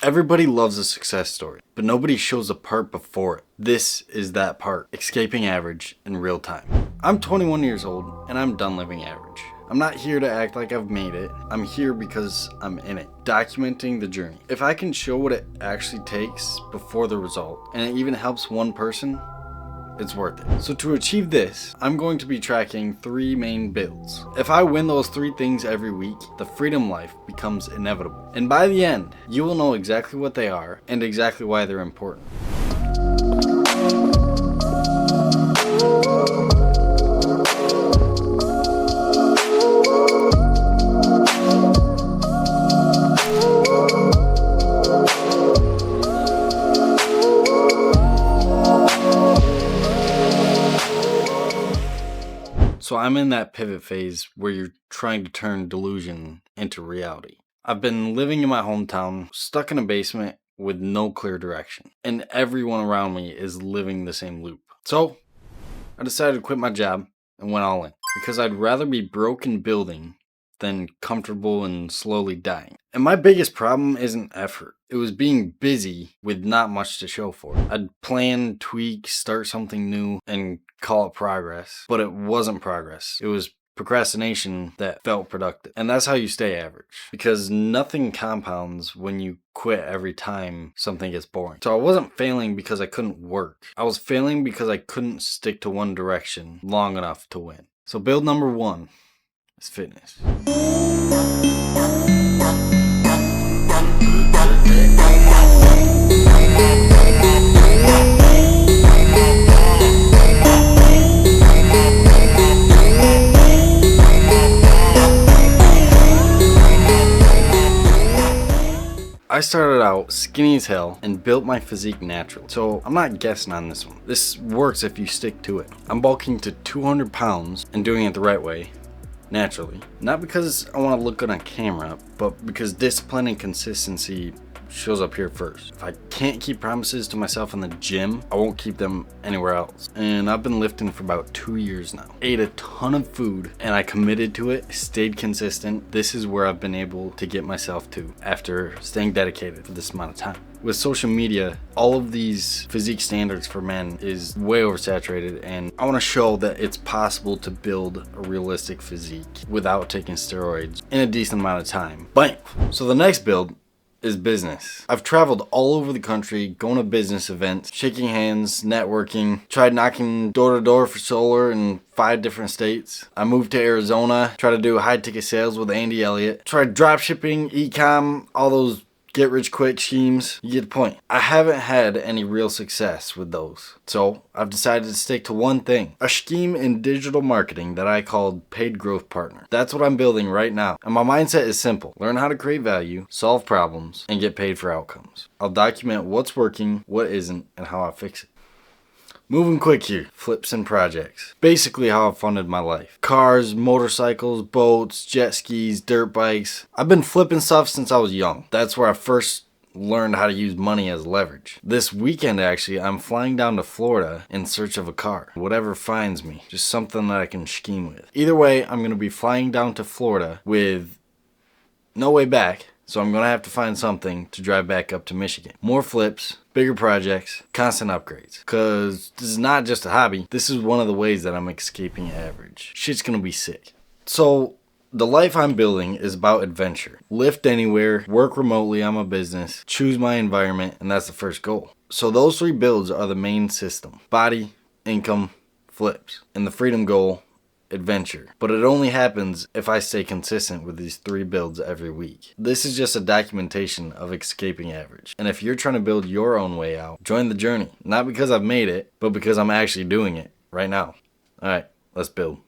Everybody loves a success story, but nobody shows the part before it. This is that part, escaping average in real time. I'm 21 years old and I'm done living average. I'm not here to act like I've made it. I'm here because I'm in it, documenting the journey. If I can show what it actually takes before the result, and it even helps one person, it's worth it. So to achieve this, I'm going to be tracking 3 main builds. If I win those 3 things every week, the freedom life becomes inevitable. And by the end, you will know exactly what they are and exactly why they're important. So I'm in that pivot phase where you're trying to turn delusion into reality. I've been living in my hometown, stuck in a basement with no clear direction, and everyone around me is living the same loop. So I decided to quit my job and went all in, because I'd rather be broke and building than comfortable and slowly dying. And my biggest problem isn't effort. It was being busy with not much to show for it. I'd plan, tweak, start something new, and call it progress. But it wasn't progress. It was procrastination that felt productive. And that's how you stay average. Because nothing compounds when you quit every time something gets boring. So I wasn't failing because I couldn't work. I was failing because I couldn't stick to one direction long enough to win. So build number 1 is fitness. I started out skinny as hell and built my physique naturally. So I'm not guessing on this one. This works if you stick to it. I'm bulking to 200 pounds and doing it the right way, naturally. Not because I want to look good on camera, but because discipline and consistency shows up here first. If I can't keep promises to myself in the gym, I won't keep them anywhere else. And I've been lifting for about 2 years now. Ate a ton of food and I committed to it, stayed consistent. This is where I've been able to get myself to after staying dedicated for this amount of time. With social media, all of these physique standards for men is way oversaturated, and I want to show that it's possible to build a realistic physique without taking steroids in a decent amount of time. Bam! So the next build is business. I've traveled all over the country, going to business events, shaking hands, networking, tried knocking door to door for solar in 5 different states. I moved to Arizona, tried to do high ticket sales with Andy Elliott, tried drop shipping, e-com, all those get rich quick schemes. You get the point. I haven't had any real success with those. So I've decided to stick to one thing, a scheme in digital marketing that I called Paid Growth Partner. That's what I'm building right now. And my mindset is simple. Learn how to create value, solve problems, and get paid for outcomes. I'll document what's working, what isn't, and how I fix it. Moving quick here, flips and projects. Basically how I've funded my life. Cars, motorcycles, boats, jet skis, dirt bikes. I've been flipping stuff since I was young. That's where I first learned how to use money as leverage. This weekend actually, I'm flying down to Florida in search of a car. Whatever finds me, just something that I can scheme with. Either way, I'm gonna be flying down to Florida with no way back. So I'm gonna have to find something to drive back up to Michigan. More flips, bigger projects, constant upgrades. Cause this is not just a hobby. This is one of the ways that I'm escaping average. Shit's gonna be sick. So the life I'm building is about adventure. Lift anywhere, work remotely on my business, choose my environment, and that's the first goal. So those 3 builds are the main system. Body, income, flips. And the freedom goal, adventure. But it only happens if I stay consistent with these 3 builds every week. This is just a documentation of escaping average. And if you're trying to build your own way out, join the journey. Not because I've made it, but because I'm actually doing it right now. Alright, let's build.